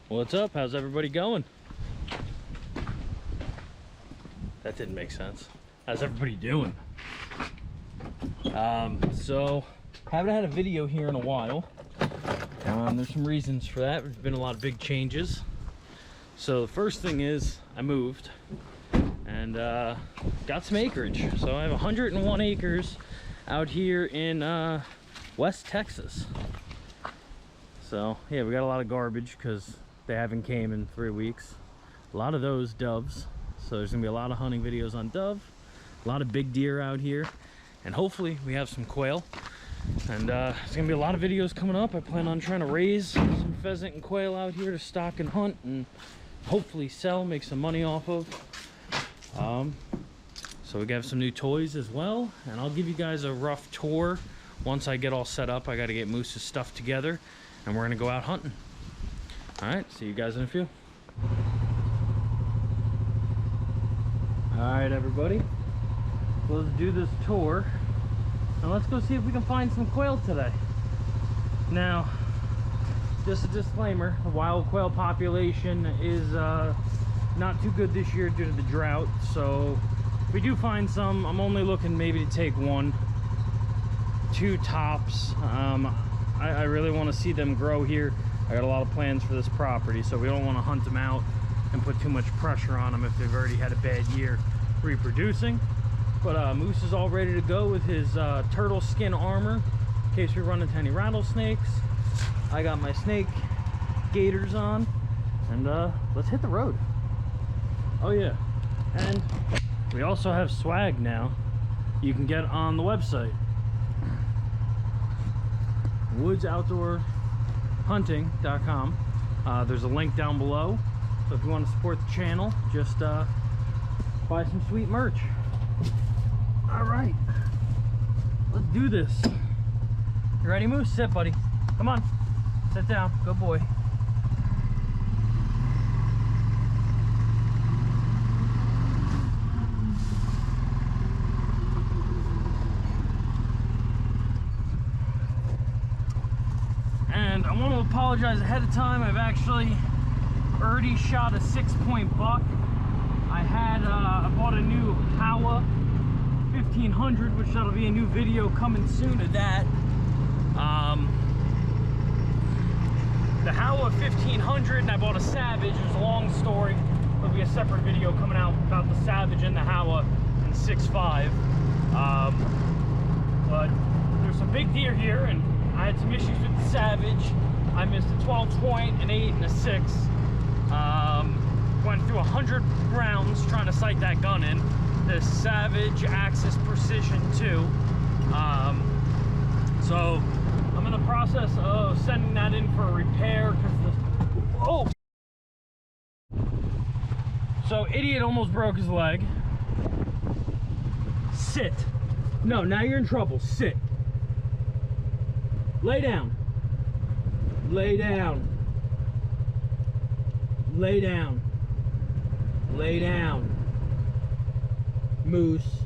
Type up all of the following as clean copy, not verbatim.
What's up? How's everybody going? That didn't make sense. How's everybody doing? So haven't had a video here in a while. There's some reasons for that. There's been a lot of big changes. So the first thing is I moved and got some acreage. So I have 101 acres out here in West Texas. So yeah, we got a lot of garbage because they haven't came in 3 weeks. A lot of those doves. So there's gonna be a lot of hunting videos on dove, a lot of big deer out here, and hopefully we have some quail. And there's gonna be a lot of videos coming up. I plan on trying to raise some pheasant and quail out here to stock and hunt and hopefully sell, make some money off of. So we have some new toys as well, and I'll give you guys a rough tour once I get all set up. I got to get Moose's stuff together and we're gonna go out hunting. All right, see you guys in a few. All right, everybody, let's do this tour and let's go see if we can find some quail today. Now, just a disclaimer, the wild quail population is not too good this year due to the drought. So if we do find some, I'm only looking maybe to take 1, 2 tops. I really want to see them grow here. I got a lot of plans for this property, so we don't want to hunt them out and put too much pressure on them if they've already had a bad year reproducing. But Moose is all ready to go with his turtle skin armor in case we run into any rattlesnakes. I got my snake gaiters on, and let's hit the road. Oh yeah, and we also have swag now you can get on the website, woodsoutdoorhunting.com. There's a link down below, so if you want to support the channel, just buy some sweet merch. All right, let's do this. You ready, Moose? Sit, buddy. Come on, sit down. Good boy. And I want to apologize ahead of time. I've actually already shot a 6-point buck. I bought a new Howa 1500, which that'll be a new video coming soon of that. The Howa 1500, and I bought a Savage. It's a long story. There'll be a separate video coming out about the Savage and the Howa and 6.5. But there's some big deer here, and I had some issues with the Savage. I missed a 12-point, an 8, and a 6. Went through 100 rounds trying to sight that gun in. The Savage Axis Precision 2. So I'm in the process of sending that in for a repair because So idiot almost broke his leg. Sit. No, now you're in trouble. Sit. Lay down. Lay down. Lay down. Lay down. Moose.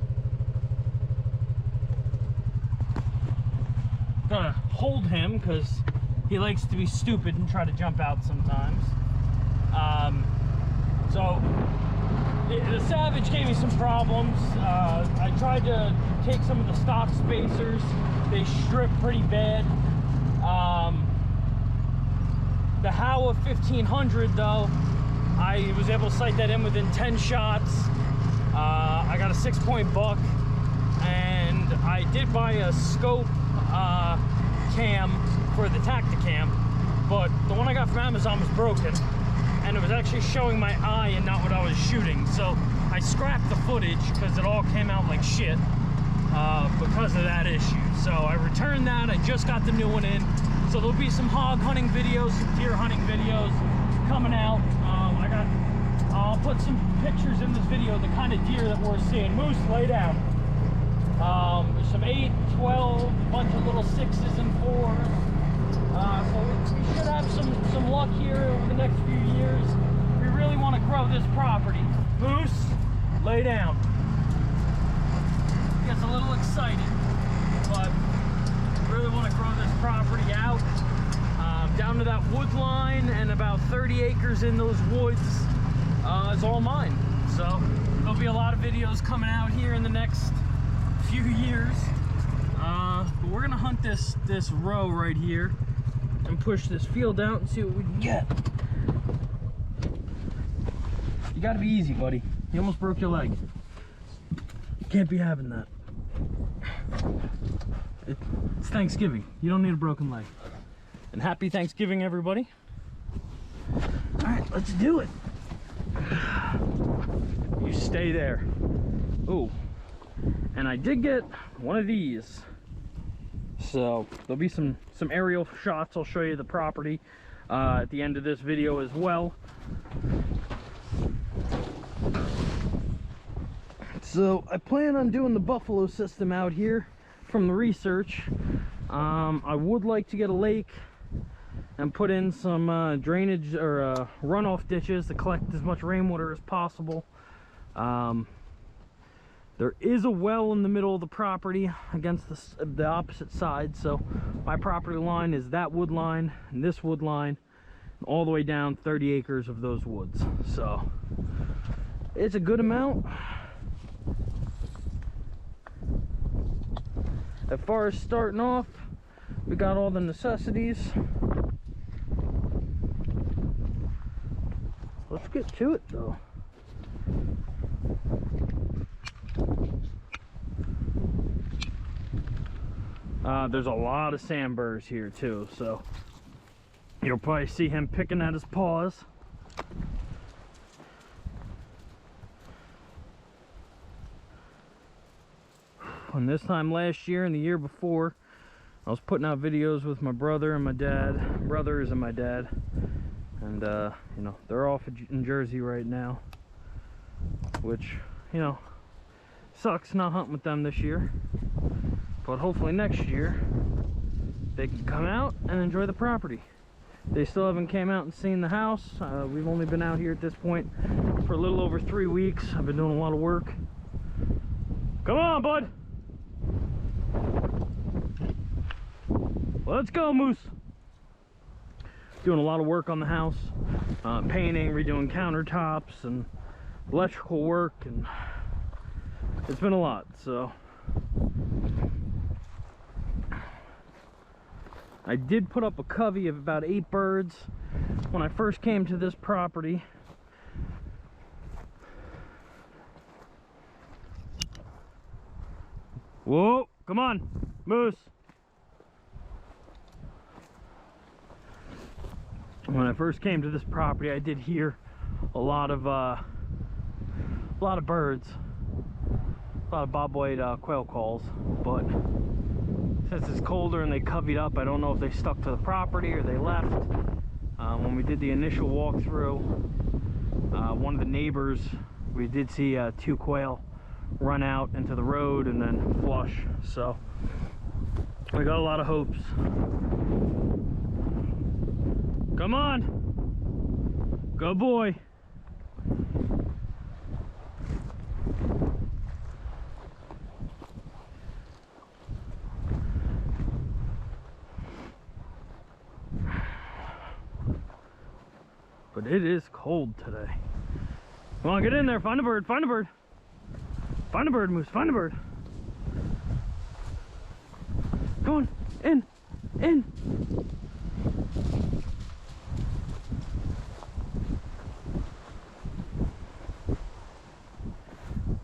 Gonna hold him because he likes to be stupid and try to jump out sometimes. So the Savage gave me some problems. I tried to take some of the stock spacers. They strip pretty bad. The Howa 1500 though, I was able to sight that in within 10 shots. I got a 6-point buck, and I did buy a scope cam for the Tacticam, but the one I got from Amazon was broken, and it was actually showing my eye and not what I was shooting. So I scrapped the footage because it all came out like shit because of that issue. So I returned that. I just got the new one in. So there'll be some hog hunting videos, some deer hunting videos coming out. I'll put some pictures in this video of the kind of deer that we're seeing. Moose, lay down. There's some 8, 12, a bunch of little 6s and 4s. So we should have some luck here over the next few years. We really want to grow this property. Moose, lay down. Gets a little excited, but we really want to grow this property out. down to that wood line, and about 30 acres in those woods is all mine. So there'll be a lot of videos coming out here in the next few years. But we're gonna hunt this row right here and push this field out and see what we can get. You gotta be easy, buddy. You almost broke your leg. You can't be having that. It's Thanksgiving. You don't need a broken leg. And happy Thanksgiving, everybody. All right, let's do it. You stay there. Ooh, and I did get one of these. So there'll be some aerial shots. I'll show you the property at the end of this video as well. So I plan on doing the buffalo system out here from the research. I would like to get a lake and put in some drainage or runoff ditches to collect as much rainwater as possible. There is a well in the middle of the property against the opposite side, so my property line is that wood line and this wood line, and all the way down 30 acres of those woods. So it's a good amount. As far as starting off, we got all the necessities. Let's get to it though. There's a lot of sandburrs here too, so you'll probably see him picking at his paws. And this time last year and the year before, I was putting out videos with my brother and my dad, brothers and my dad, and you know, they're off in Jersey right now, which, you know, sucks not hunting with them this year. But hopefully next year they can come out and enjoy the property. They still haven't came out and seen the house. We've only been out here at this point for a little over 3 weeks. I've been doing a lot of work. Come on, bud. Let's go, Moose. Doing a lot of work on the house. Painting, redoing countertops and electrical work, and it's been a lot, so. I did put up a covey of about 8 birds when I first came to this property. Whoa, come on, Moose. When I first came to this property, I did hear a lot of birds, a lot of bobwhite quail calls, but since it's colder and they covied up, I don't know if they stuck to the property or they left. When we did the initial walkthrough, one of the neighbors, we did see 2 quail run out into the road and then flush. So we got a lot of hopes. Come on, go boy. But it is cold today. Come on, get in there, find a bird, find a bird. Find a bird, Moose, find a bird. Come on, in.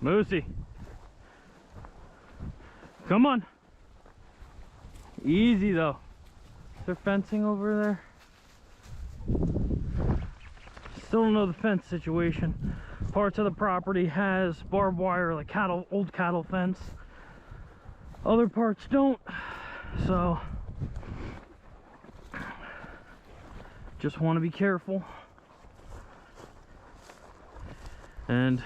Moosey. Come on. Easy though. Is there fencing over there? Still don't know the fence situation. Parts of the property has barbed wire, like old cattle fence. Other parts don't. So just want to be careful. And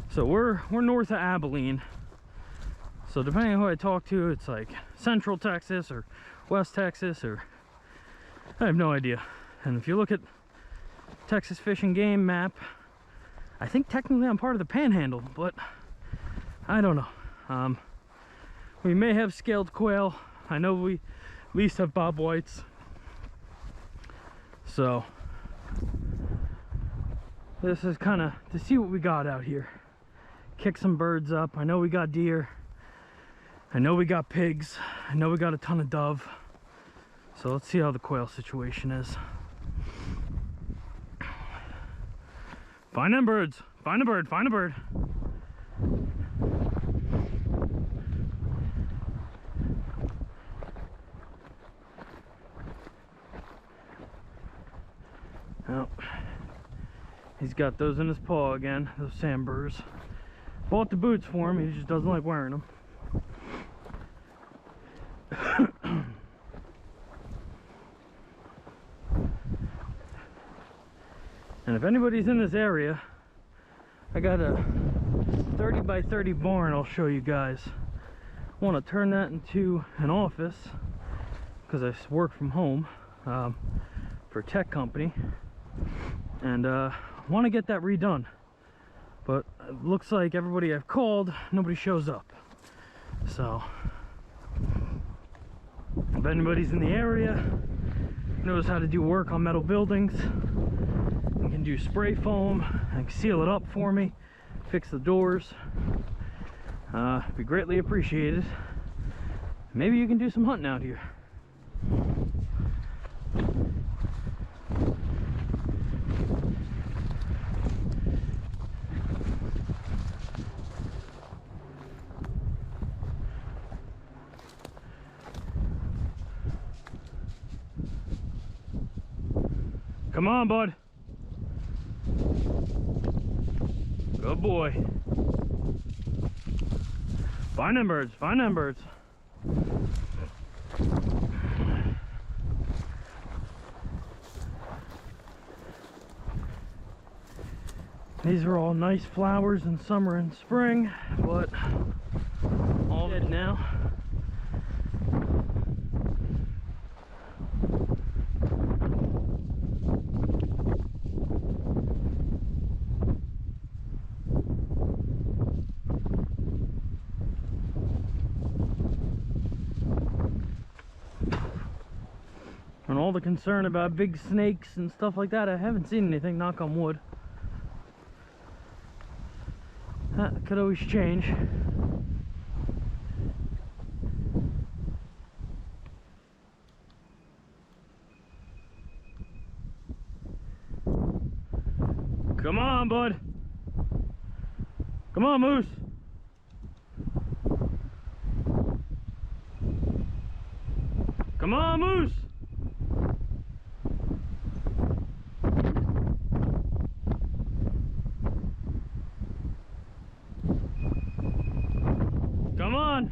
so we're north of Abilene. So depending on who I talk to, it's like Central Texas or West Texas, or I have no idea. And if you look at Texas Fish and Game map, I think technically I'm part of the Panhandle, but I don't know. We may have scaled quail. I know we at least have bobwhites. So this is kind of to see what we got out here. Kick some birds up. I know we got deer. I know we got pigs. I know we got a ton of dove. So let's see how the quail situation is. Find them birds. Find a bird. Find a bird. Oh, he's got those in his paw again, those sandburrs. Bought the boots for him, he just doesn't like wearing them. And if anybody's in this area, I got a 30 by 30 barn I'll show you guys. I want to turn that into an office because I work from home for a tech company, and want to get that redone. But it looks like everybody I've called, nobody shows up. So if anybody's in the area, knows how to do work on metal buildings, and can do spray foam and seal it up for me, fix the doors, be greatly appreciated. Maybe you can do some hunting out here. Come on, bud. Good boy. Find them birds. Find them birds. These are all nice flowers in summer and spring, but all dead now. And all the concern about big snakes and stuff like that, I haven't seen anything, knock on wood. That could always change. Come on, bud. Come on, Moose. Come on, Moose. Come on.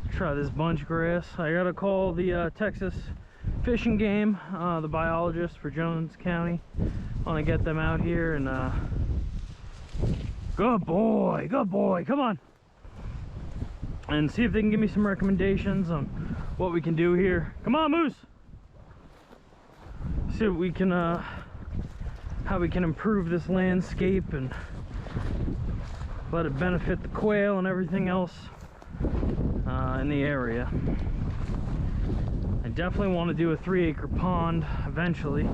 Let's try this bunch grass. I gotta call the Texas Fish and Game, the biologist for Jones County. I want to get them out here and good boy, come on, and see if they can give me some recommendations on what we can do here. Come on, Moose. See what we can how we can improve this landscape and let it benefit the quail and everything else in the area. I definitely want to do a 3-acre pond eventually.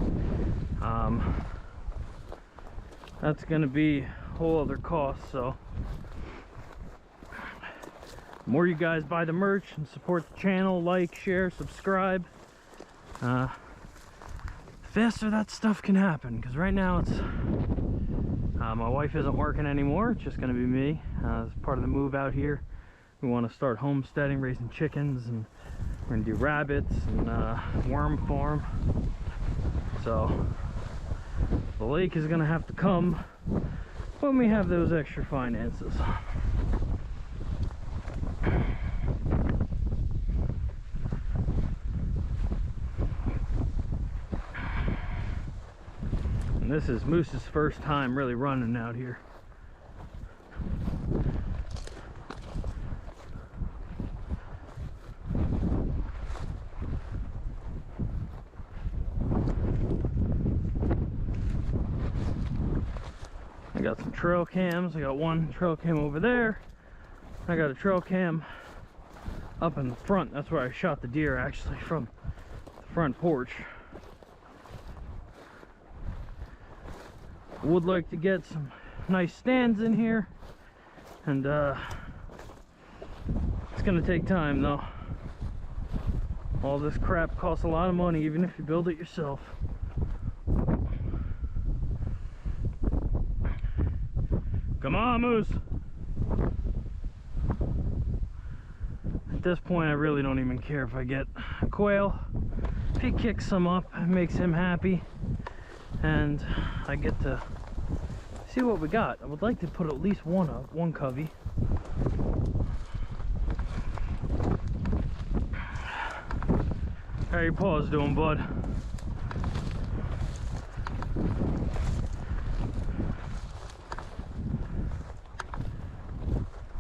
That's going to be a whole other cost, so the more you guys buy the merch and support the channel, like, share, subscribe, the faster that stuff can happen, because right now it's my wife isn't working anymore. It's just going to be me. As part of the move out here, we want to start homesteading, raising chickens, and we're going to do rabbits and worm farm. So the lake is going to have to come when we have those extra finances. And this is Moose's first time really running out here. I got some trail cams. I got one trail cam over there. I got a trail cam up in the front. That's where I shot the deer, actually, from the front porch. I would like to get some nice stands in here, and it's gonna take time though. All this crap costs a lot of money, even if you build it yourself. Come on, Moose. At this point, I really don't even care if I get a quail. If he kicks some up, it makes him happy, and I get to see what we got. I would like to put at least one up, one covey. How your paws doing, bud?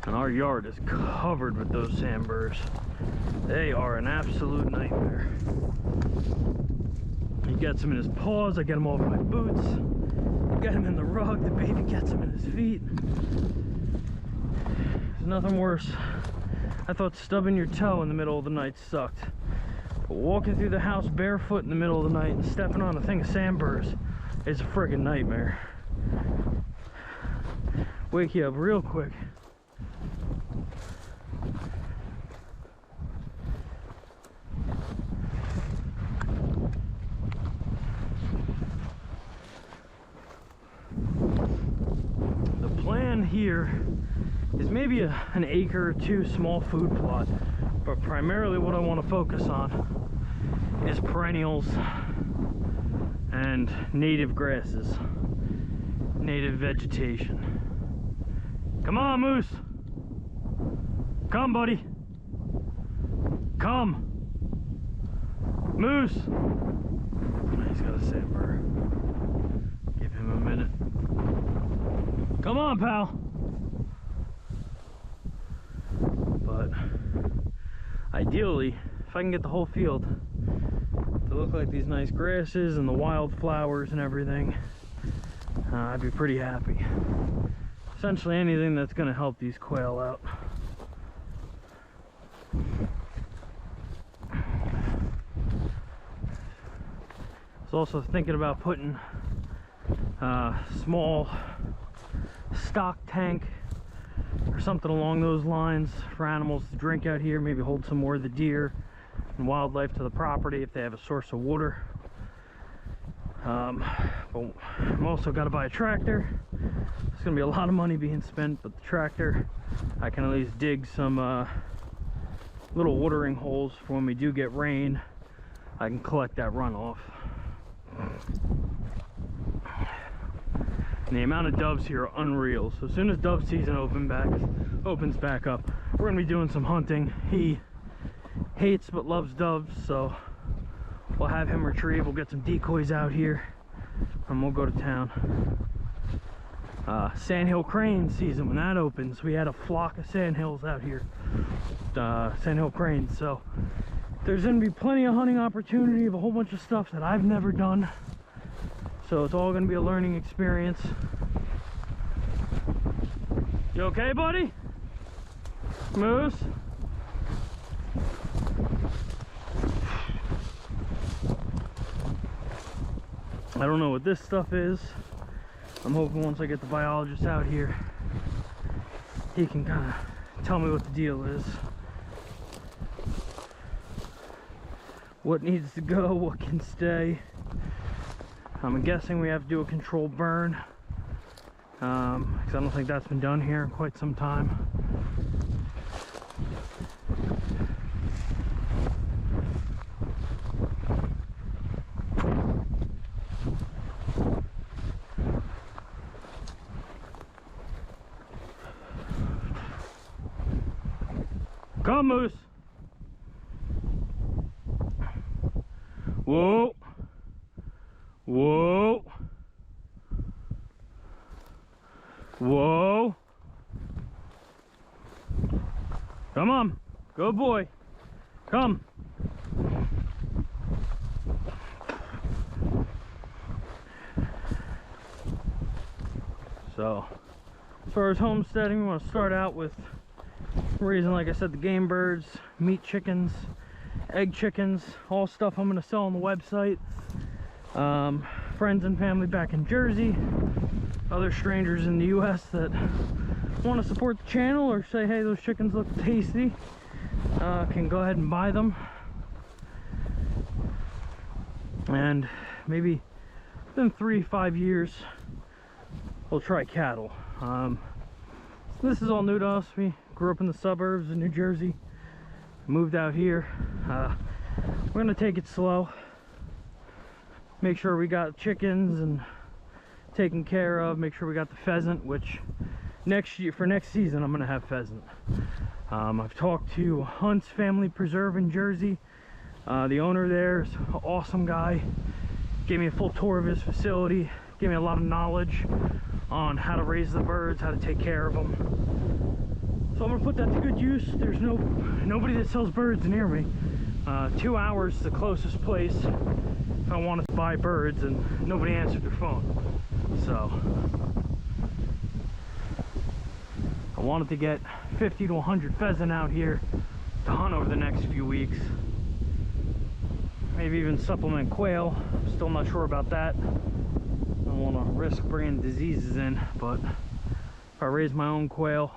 And our yard is covered with those sandburrs. They are an absolute nightmare. He gets them in his paws, I get them off my boots. Get him in the rug, the baby gets him in his feet. There's nothing worse. I thought stubbing your toe in the middle of the night sucked. But walking through the house barefoot in the middle of the night and stepping on a thing of sandburrs is a friggin' nightmare. Wake you up real quick. Here is maybe an acre or two small food plot, but primarily what I want to focus on is perennials and native grasses, native vegetation. Come on, Moose. Come, buddy. Come. Moose. He's got a sandburr. Give him a minute. Come on, pal. But ideally, if I can get the whole field to look like these nice grasses and the wildflowers and everything, I'd be pretty happy. Essentially anything that's going to help these quail out. I was also thinking about putting a small stock tank or something along those lines for animals to drink out here, maybe hold some more of the deer and wildlife to the property if they have a source of water. But I'm also got to buy a tractor. It's gonna be a lot of money being spent, but the tractor, I can at least dig some little watering holes for when we do get rain. I can collect that runoff. And the amount of doves here are unreal. So as soon as dove season opens back up, we're gonna be doing some hunting. He hates but loves doves, so we'll have him retrieve. We'll get some decoys out here and we'll go to town. Sandhill crane season, when that opens, we had a flock of sandhills out here, sandhill cranes. So there's gonna be plenty of hunting opportunity of a whole bunch of stuff that I've never done. So it's all gonna be a learning experience. You okay, buddy? Moose? I don't know what this stuff is. I'm hoping once I get the biologist out here, he can kind of tell me what the deal is. What needs to go, what can stay. I'm guessing we have to do a controlled burn, because I don't think that's been done here in quite some time. Come, Moose. Whoa. Whoa. Whoa. Come on. Good boy. Come. So, as far as homesteading, we want to start out with raising, like I said, the game birds, meat chickens, egg chickens, all stuff I'm going to sell on the website. Friends and family back in Jersey other strangers in the US that want to support the channel or say, hey, those chickens look tasty, can go ahead and buy them. And maybe within 3-5 years we'll try cattle. This is all new to us. We grew up in the suburbs of New Jersey, moved out here. We're gonna take it slow, make sure we got chickens and taken care of, make sure we got the pheasant, which next year, for next season, I'm gonna have pheasant. I've talked to Hunt's Family Preserve in Jersey. The owner there is an awesome guy. Gave me a full tour of his facility, gave me a lot of knowledge on how to raise the birds, how to take care of them. So I'm gonna put that to good use. There's nobody that sells birds near me. 2 hours is the closest place if I wanted to buy birds, and nobody answered their phone. So I wanted to get 50 to 100 pheasant out here to hunt over the next few weeks. Maybe even supplement quail. Still not sure about that. I don't want to risk bringing diseases in, but if I raise my own quail,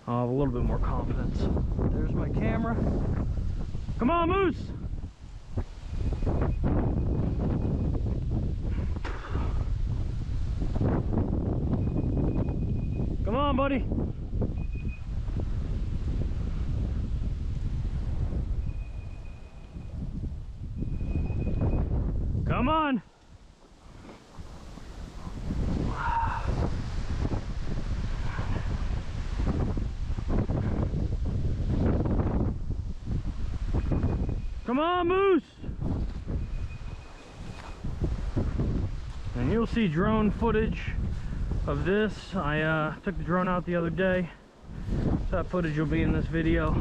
I'll have a little bit more confidence. There's my camera. Come on, Moose! Come on, buddy! Come on! Come on, Moose! And you'll see drone footage of this. I took the drone out the other day. So that footage will be in this video.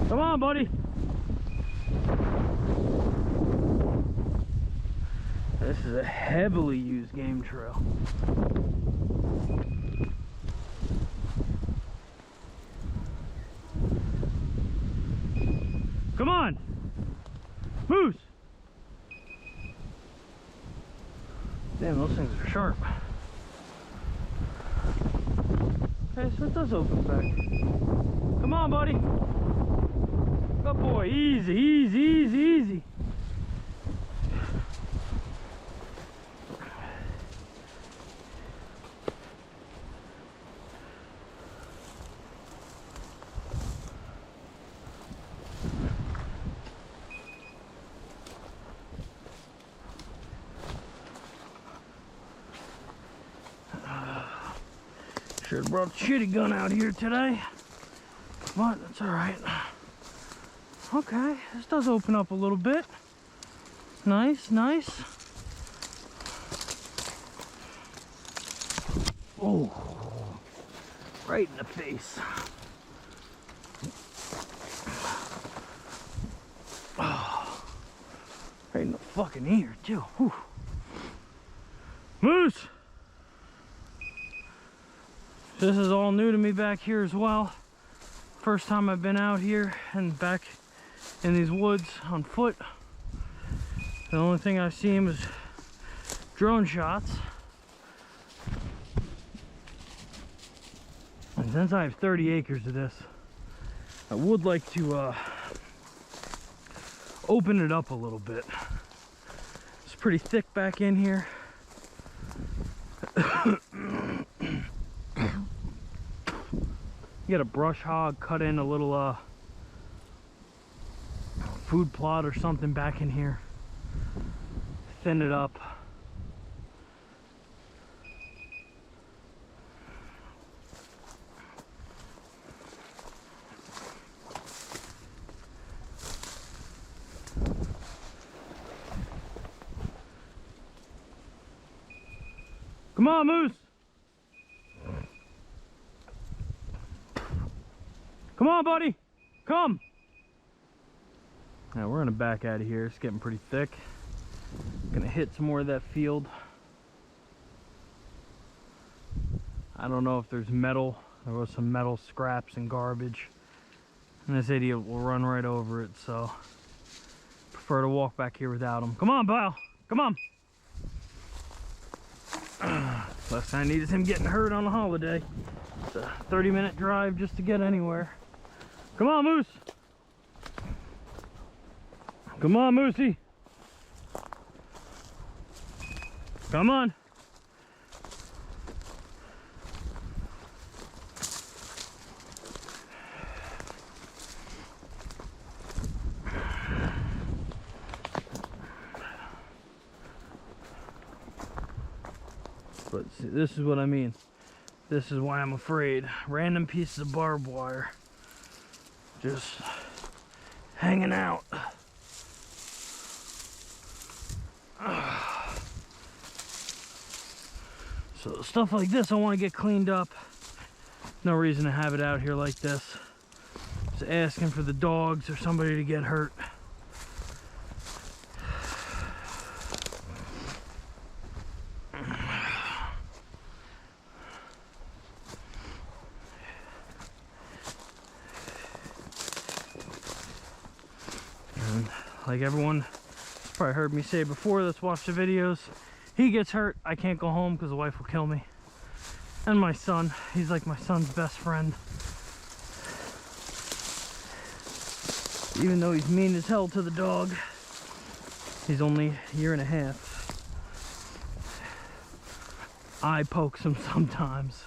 Come on, buddy! This is a heavily used game trail. Come on! Moose! Damn, those things are sharp. Okay, so it does open back. Come on, buddy! Good boy, easy, easy, easy, easy. Should have brought a shitty gun out here today, but that's all right. Okay, this does open up a little bit. Nice, nice. Oh, right in the face. Oh, right in the fucking ear too. Whew. Moose! This is all new to me back here as well. First time I've been out here and back in these woods on foot. The only thing I've seen was drone shots. And since I have 30 acres of this, I would like to open it up a little bit. It's pretty thick back in here. Get a brush hog, cut in a little food plot or something back in here, thin it up. Come on, Moose! Come on, buddy! Come! Now we're gonna back out of here. It's getting pretty thick. Gonna hit some more of that field. I don't know if there's metal. There was some metal scraps and garbage. And this idiot will run right over it, so prefer to walk back here without him. Come on, pal! Come on! Last thing I need is him getting hurt on a holiday. It's a 30-minute drive just to get anywhere. Come on, Moose. Come on, Moosey. Come on. But see, this is what I mean. This is why I'm afraid. Random pieces of barbed wire just hanging out. So stuff like this I want to get cleaned up. No reason to have it out here like this. Just asking for the dogs or somebody to get hurt. And like everyone probably heard me say before that's watched the videos, he gets hurt, I can't go home because the wife will kill me. And my son, he's like my son's best friend. Even though he's mean as hell to the dog, he's only a year and a half. I pokes him sometimes.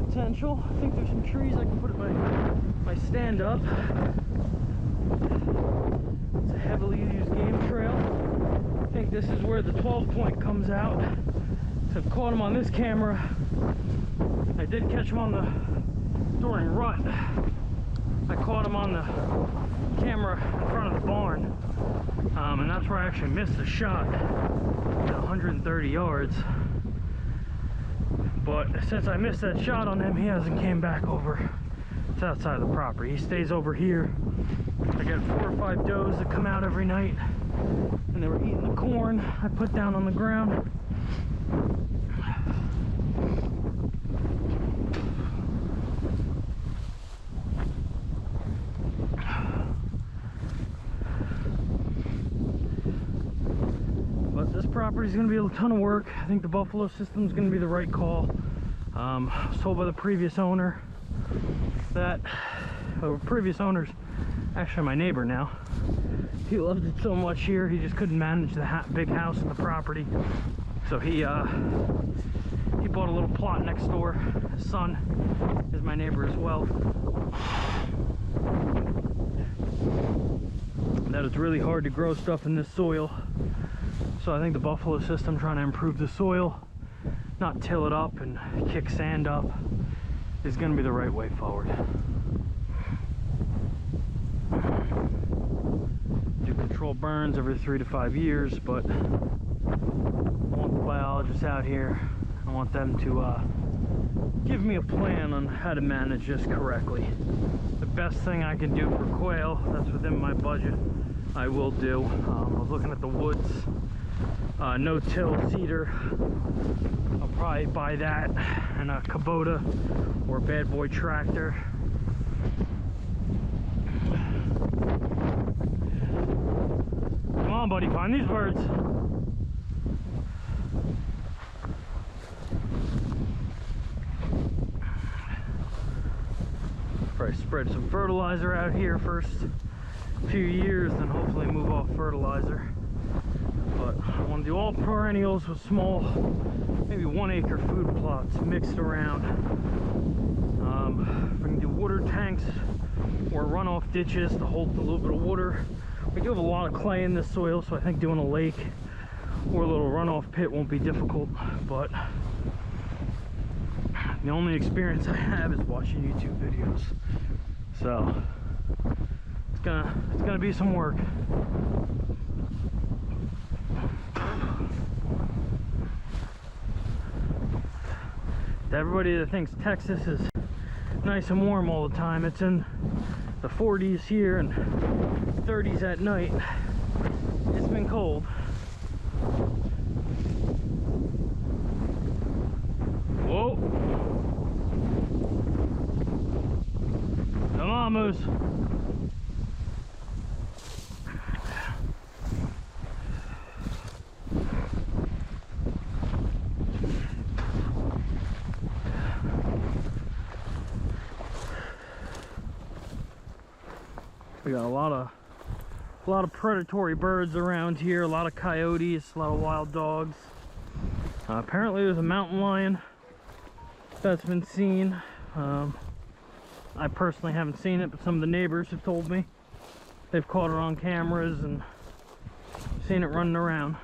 Potential. I think there's some trees I can put at my stand up. It's a heavily used game trail. I think this is where the 12 point comes out. So I've caught him on this camera. I did catch him during rut. I caught him on the camera in front of the barn. And that's where I actually missed the shot at 130 yards. But since I missed that shot on him, he hasn't came back over to outside of the property. He stays over here. I got 4 or 5 does that come out every night, and they were eating the corn I put down on the ground. But this property is going to be a ton of work. I think the buffalo system is going to be the right call. I was told by the previous owner that, previous owner's actually my neighbor now. He loved it so much here, he just couldn't manage the big house and the property. So he bought a little plot next door. His son is my neighbor as well. That it's really hard to grow stuff in this soil. So I think the buffalo system, trying to improve the soil, not till it up and kick sand up, is going to be the right way forward. Do control burns every 3 to 5 years, but I want the biologists out here. I want them to give me a plan on how to manage this correctly. The best thing I can do for quail, that's within my budget, I will do. I was looking at the woods. No-till cedar. I'll probably buy that and a Kubota or a bad boy tractor. Come on, buddy, find these birds. Probably spread some fertilizer out here first few years, then hopefully move off fertilizer. But I want to do all perennials with small, maybe 1 acre food plots mixed around. If we can do water tanks or runoff ditches to hold a little bit of water. We do have a lot of clay in this soil, so I think doing a lake or a little runoff pit won't be difficult. But the only experience I have is watching YouTube videos, so it's gonna be some work. To everybody that thinks Texas is nice and warm all the time, it's in the 40s here and 30s at night. It's been cold. Whoa! Moose. We got a lot of predatory birds around here, a lot of coyotes, a lot of wild dogs. Apparently there's a mountain lion that's been seen. I personally haven't seen it, but some of the neighbors have told me they've caught it on cameras and seen it running around.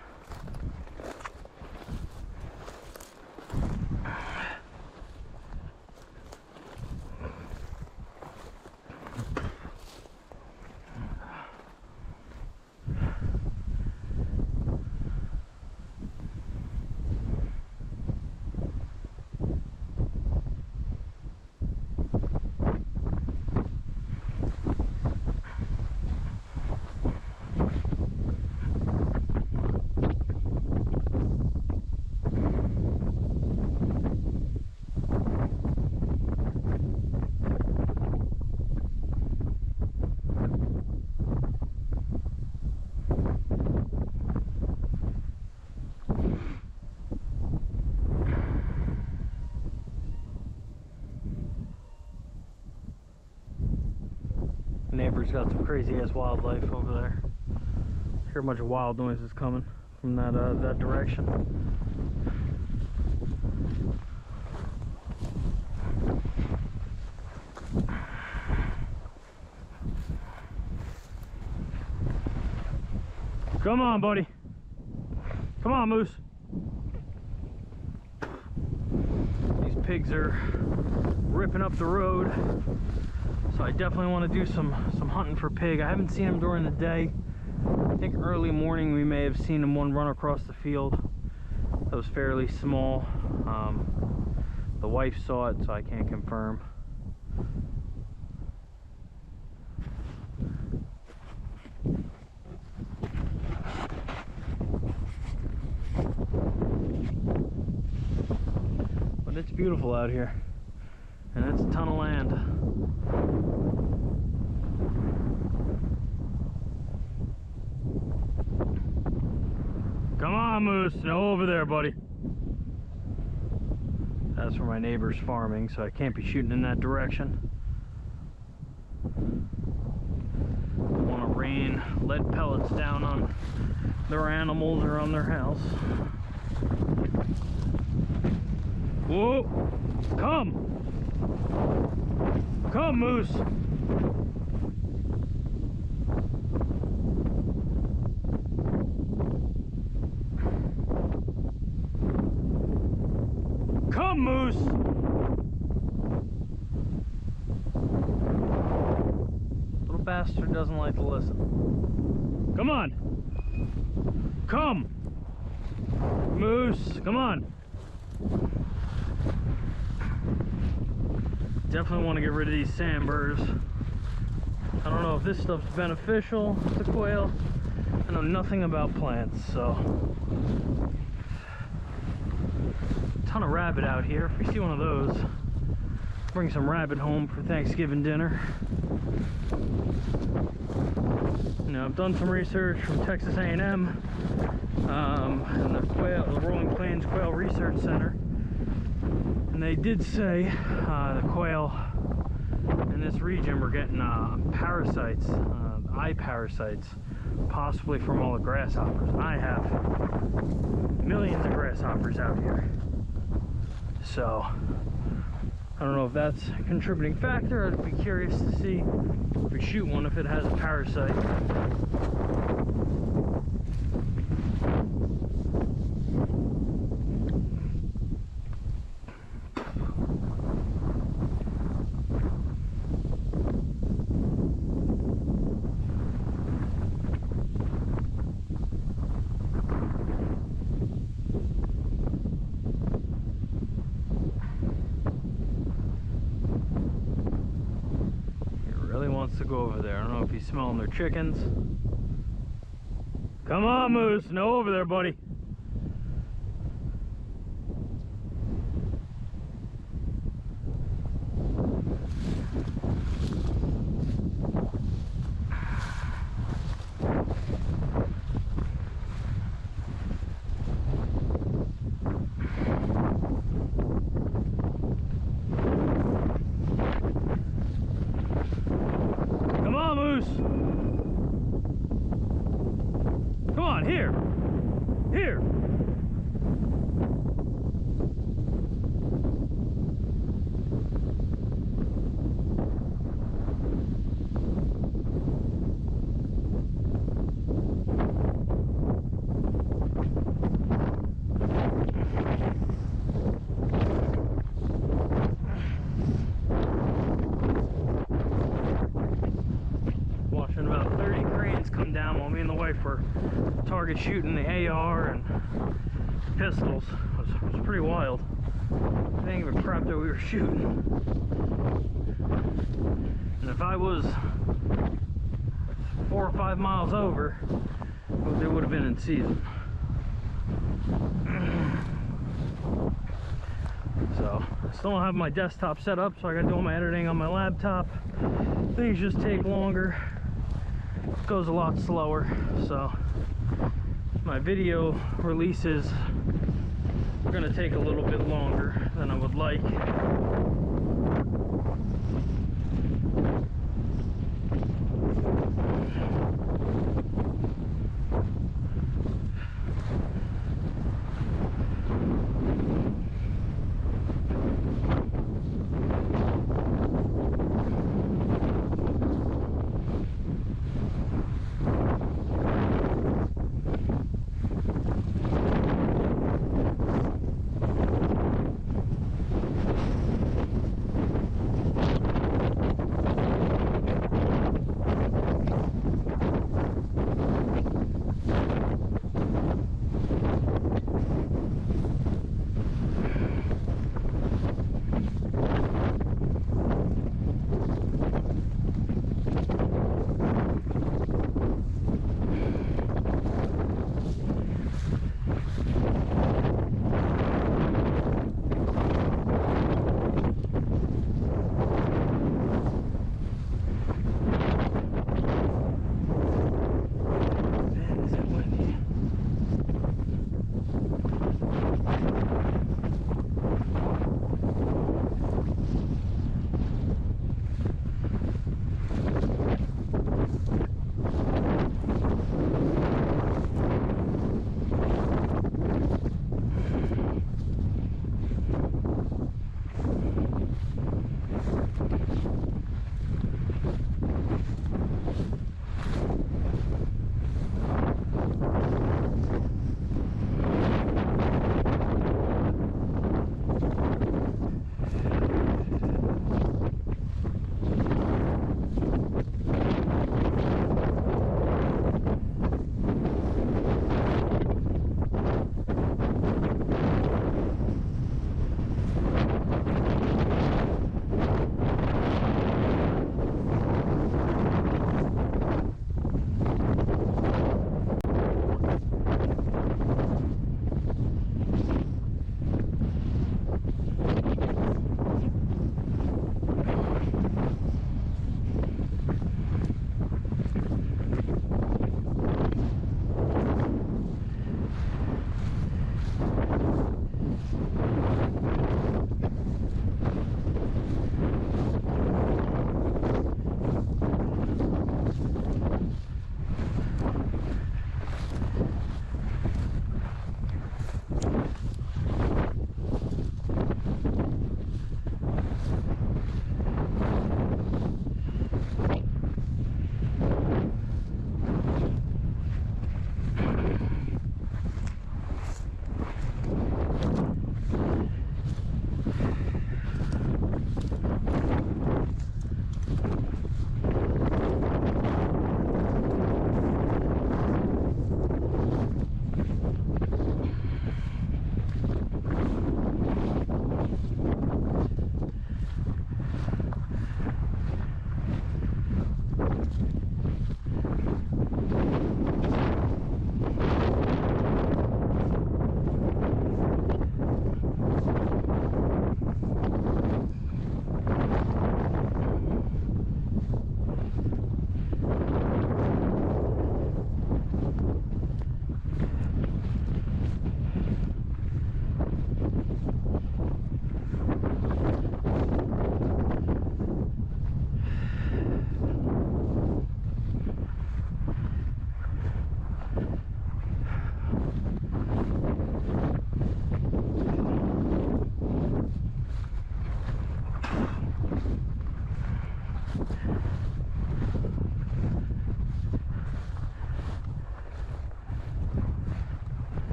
Neighbor's got some crazy ass wildlife over there. Hear a bunch of wild noises coming from that direction. Come on, buddy. Come on, Moose. These pigs are ripping up the road. So I definitely want to do some hunting for pig. I haven't seen them during the day. I think early morning we may have seen them one run across the field. That was fairly small. The wife saw it, so I can't confirm. But it's beautiful out here, and it's a ton of land. Come on, Moose. No, over there, buddy. That's where my neighbor's farming, so I can't be shooting in that direction. Don't want to rain lead pellets down on their animals or on their house. Whoa! Come! Come, Moose! Come, Moose! Little bastard doesn't like to listen. Come on! Come! Moose, come on! Definitely want to get rid of these sandburrs. I don't know if this stuff's beneficial to quail. I know nothing about plants, so. Ton of rabbit out here. If we see one of those, bring some rabbit home for Thanksgiving dinner. You know, I've done some research from Texas A&M and the Rolling Plains Quail Research Center, and they did say the quail in this region were getting parasites, eye parasites, possibly from all the grasshoppers. I have millions of grasshoppers out here. So, I don't know if that's a contributing factor. I'd be curious to see if we shoot one if it has a parasite. To go over there. I don't know if he's smelling their chickens. Come on, Moose. No, over there, buddy. for target shooting the AR and pistols. It was pretty wild. I didn't give a crap that we were shooting. And if I was 4 or 5 miles over, they would have been in season. So I still don't have my desktop set up, so I gotta do all my editing on my laptop. Things just take longer. It goes a lot slower, so my video releases are gonna take a little bit longer than I would like.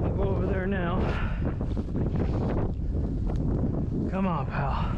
I'll go over there now. Come on, pal.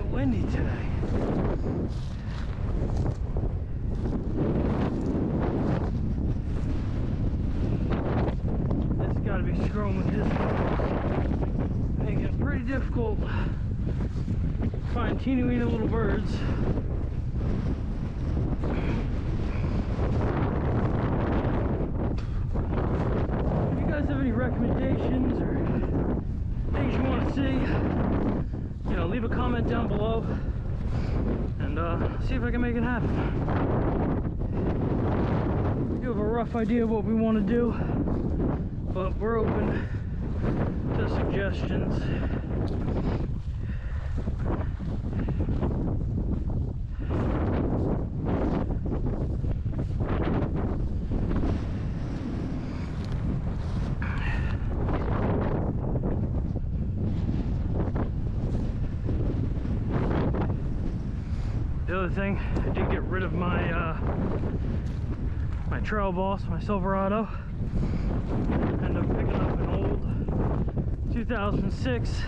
Windy today. It's got to be screwing with his focus. Making it pretty difficult to find teeny weeny little birds. If you guys have any recommendations or things you want to see, you know, leave a comment down below and see if I can make it happen. You have a rough idea of what we want to do, but we're open to suggestions. The other thing, I did get rid of my my Trail Boss, my Silverado. Ended up picking up an old 2006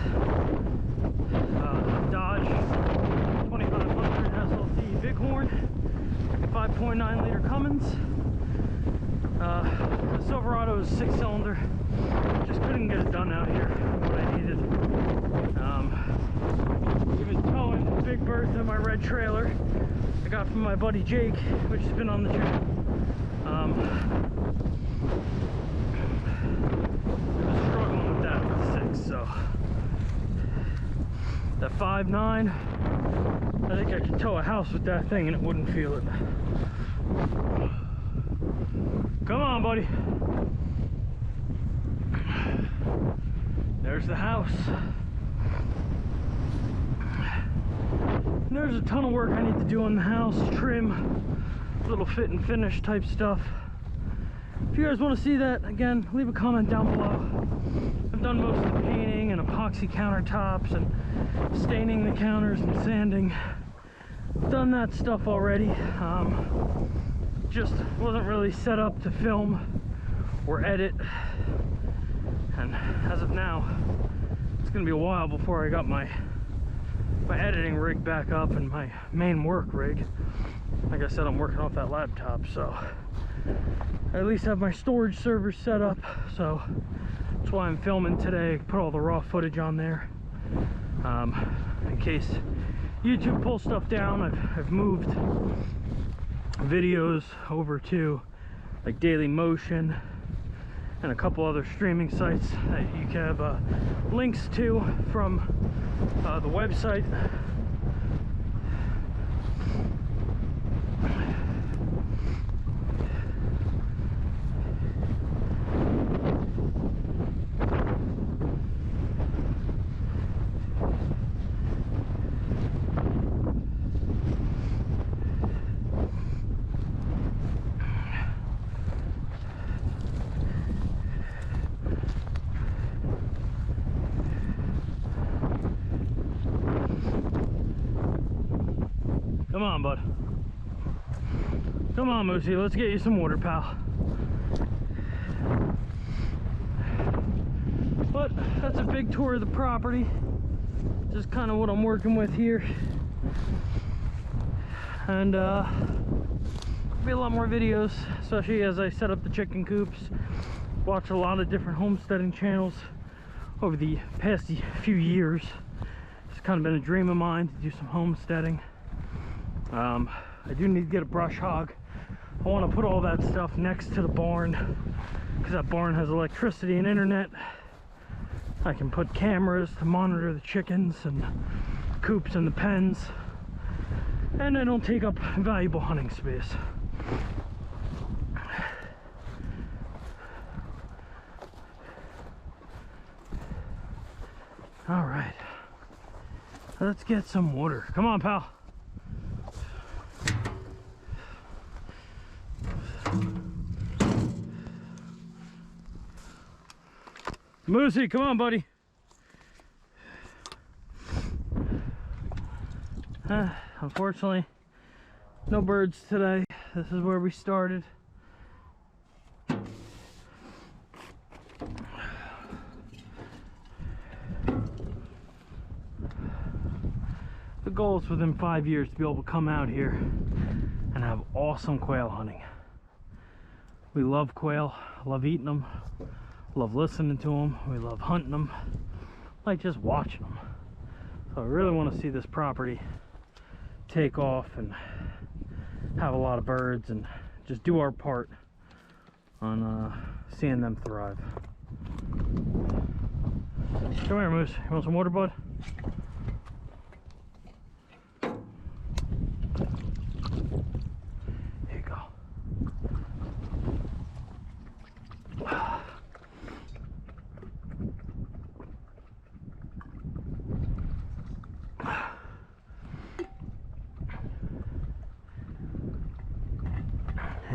Dodge 2500 SLT Bighorn, 5.9 liter Cummins. The Silverado is 6-cylinder. Just couldn't get it done out here. What I needed. Even towing big birds in my red trailer I got from my buddy Jake, which has been on the channel. I was struggling with that with 6, so that 5.9, I think I could tow a house with that thing and it wouldn't feel it. Come on, buddy. There's the house. And there's a ton of work I need to do on the house, trim, little fit and finish type stuff. If you guys want to see that, again, leave a comment down below. I've done most of the painting and epoxy countertops and staining the counters and sanding. I've done that stuff already. Just wasn't really set up to film or edit. And as of now, it's gonna be a while before I got my editing rig back up and my main work rig. Like I said, I'm working off that laptop, so I at least have my storage server set up, so that's why I'm filming today. Put all the raw footage on there in case YouTube pulls stuff down. I've moved videos over to like Daily Motion and a couple other streaming sites that you can have links to from the website. Come on, bud. Come on, Moosey. Let's get you some water, pal. But that's a big tour of the property. Just kind of what I'm working with here. And there'll be a lot more videos, especially as I set up the chicken coops. Watch a lot of different homesteading channels over the past few years. It's kind of been a dream of mine to do some homesteading. I do need to get a brush hog I want to put all that stuff next to the barn because that barn has electricity and internet. I can put cameras to monitor the chickens and coops and the pens, and I don't take up valuable hunting space. All right, let's get some water. Come on, pal. Moosey, come on, buddy. Unfortunately, no birds today. This is where we started. The goal is within 5 years to be able to come out here and have awesome quail hunting. We love quail, love eating them, love listening to them, we love hunting them, like just watching them. So I really want to see this property take off and have a lot of birds and just do our part on seeing them thrive. Come here, Moose. You want some water, bud? Here you go.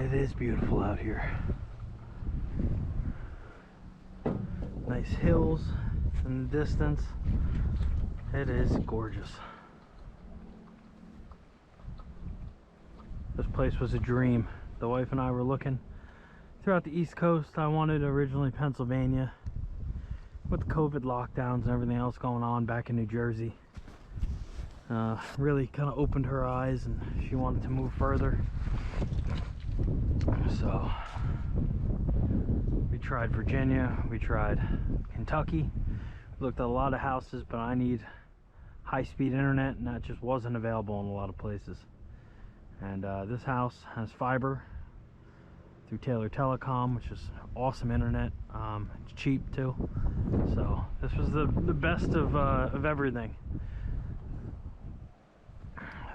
It is beautiful out here. Nice hills in the distance. It is gorgeous. This place was a dream. The wife and I were looking throughout the East Coast. I wanted originally Pennsylvania. With the COVID lockdowns and everything else going on back in New Jersey. Really kind of opened her eyes and she wanted to move further. So we tried Virginia, we tried Kentucky, we looked at a lot of houses, but I need high-speed internet and that just wasn't available in a lot of places. And this house has fiber through Taylor Telecom, which is awesome internet. It's cheap too, so this was the best of everything.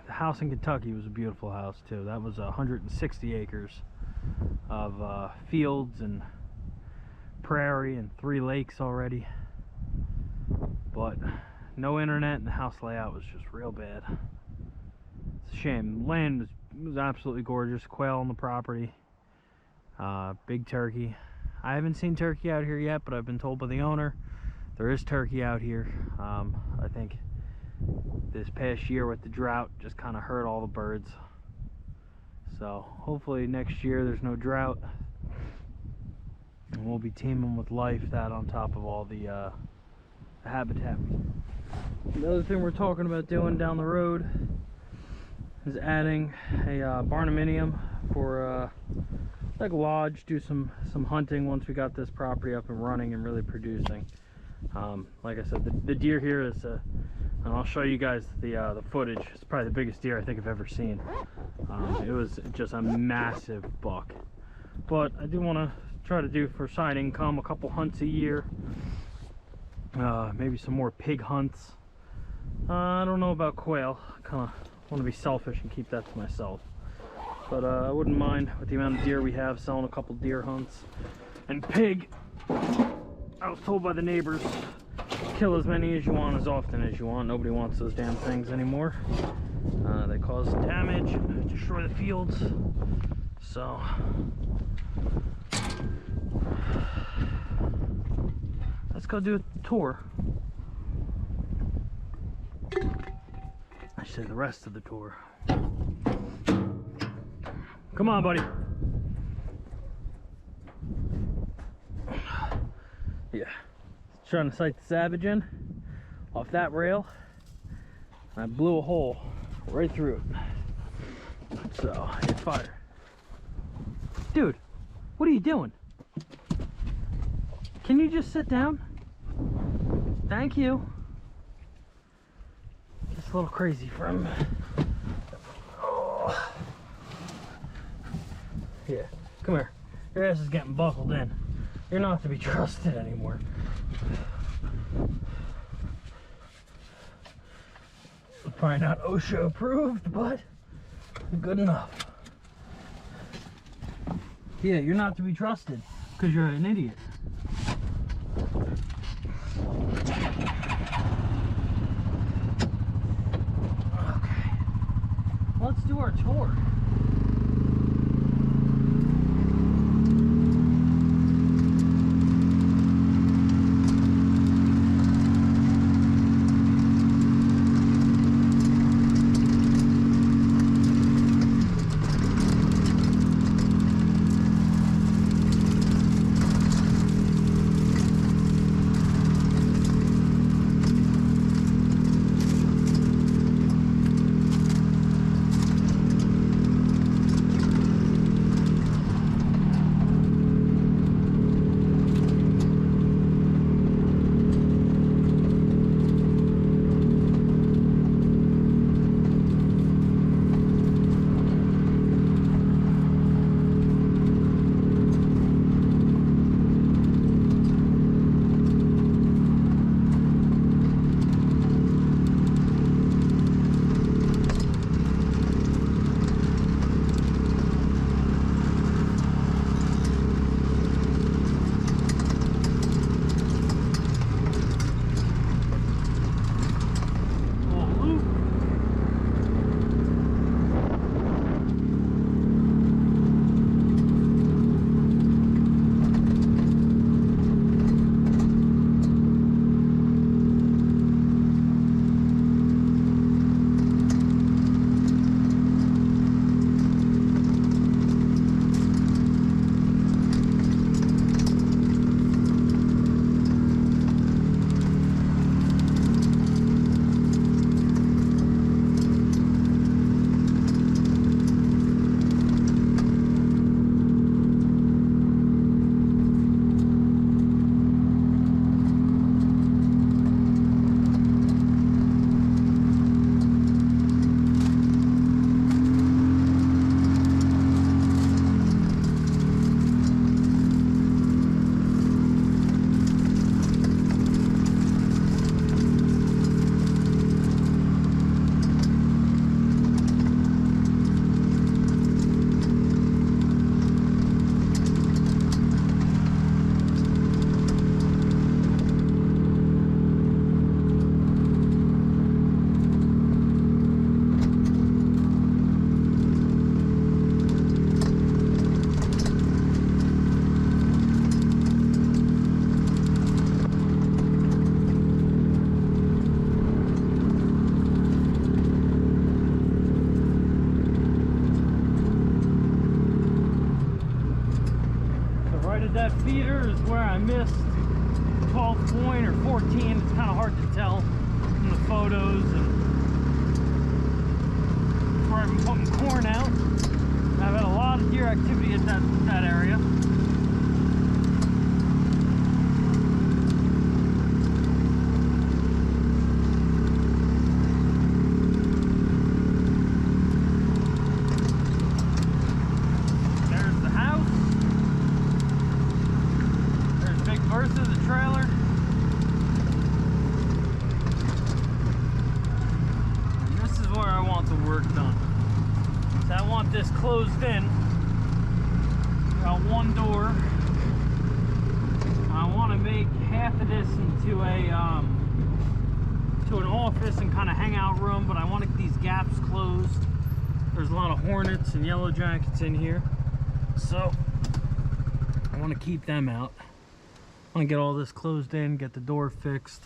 The house in Kentucky was a beautiful house too. That was 160 acres of fields and prairie and 3 lakes already, but no internet and the house layout was just real bad. It's a shame. The land was absolutely gorgeous. Quail on the property, big turkey. I haven't seen turkey out here yet, but I've been told by the owner there is turkey out here. I think this past year with the drought just kind of hurt all the birds. So hopefully next year there's no drought and we'll be teaming with life, that on top of all the habitat. The other thing we're talking about doing down the road is adding a barnuminium for like a lodge, do some hunting once we got this property up and running and really producing. Like I said, the deer here is and I'll show you guys the footage. It's probably the biggest deer I think I've ever seen. It was just a massive buck. But I do want to try to do for side income a couple hunts a year. Maybe some more pig hunts. I don't know about quail. I kind of want to be selfish and keep that to myself. But I wouldn't mind, with the amount of deer we have, selling a couple deer hunts. And pig, I was told by the neighbors, kill as many as you want, as often as you want. Nobody wants those damn things anymore. They cause damage, destroy the fields. So let's go do a tour. I should say the rest of the tour. Come on, buddy. Yeah, trying to sight the Savage in off that rail. I blew a hole right through it. So hit fire. Dude, what are you doing? Can you just sit down? Thank you. It's a little crazy for him. Oh. Yeah, come here. Your ass is getting buckled in. You're not to be trusted anymore. Probably not OSHA approved, but good enough. Yeah, you're not to be trusted because you're an idiot. Okay, let's do our tour. That feeder is where I missed 12 point or 14. It's kind of hard to tell from the photos. And where I've been putting corn out. I've had a lot of deer activity at that area. This closed in. Got one door. I want to make half of this into a to an office and kind of hangout room, but I want to get these gaps closed. There's a lot of hornets and yellow jackets in here, so I want to keep them out. I want to get all this closed in, get the door fixed.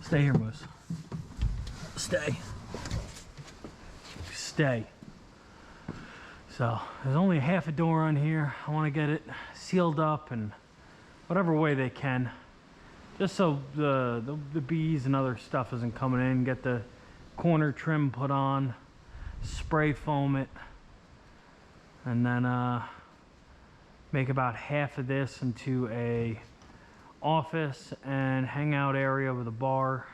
Stay here, Moose. Stay. Stay. So there's only half a door on here. I want to get it sealed up in whatever way they can, just so the bees and other stuff isn't coming in. Get the corner trim put on, spray foam it, and then make about half of this into a office and hangout area with a bar,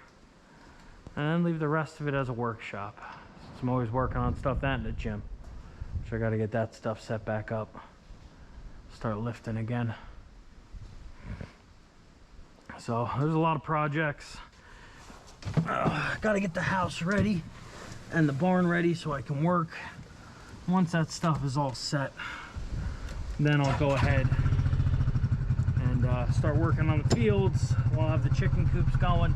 and then leave the rest of it as a workshop. So I'm always working on stuff that in the gym. I got to get that stuff set back up. start lifting again. So there's a lot of projects. Gotta get the house ready and the barn ready so I can work. Once that stuff is all set, then I'll go ahead and start working on the fields. We'll have the chicken coops going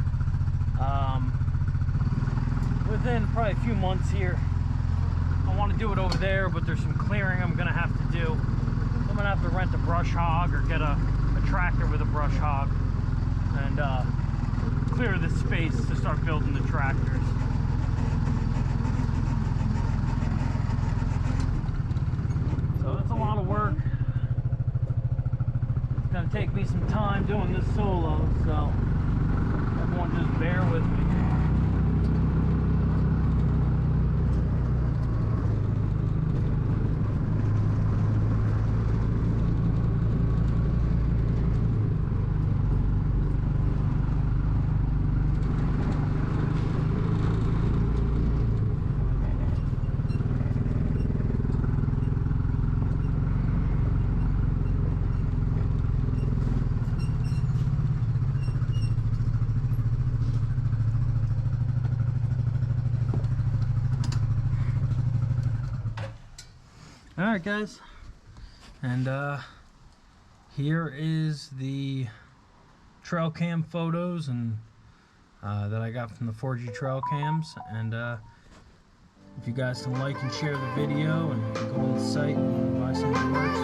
within probably a few months here. I want to do it over there, but there's some clearing I'm gonna have to do. I'm gonna have to rent a brush hog or get a tractor with a brush hog and clear the space to start building the tractors. So it's a lot of work. It's gonna take me some time doing this solo, so everyone just bear with me. Alright guys, and here is the trail cam photos and that I got from the 4G trail cams. And if you guys can like and share the video and go on the site and buy some of the merch,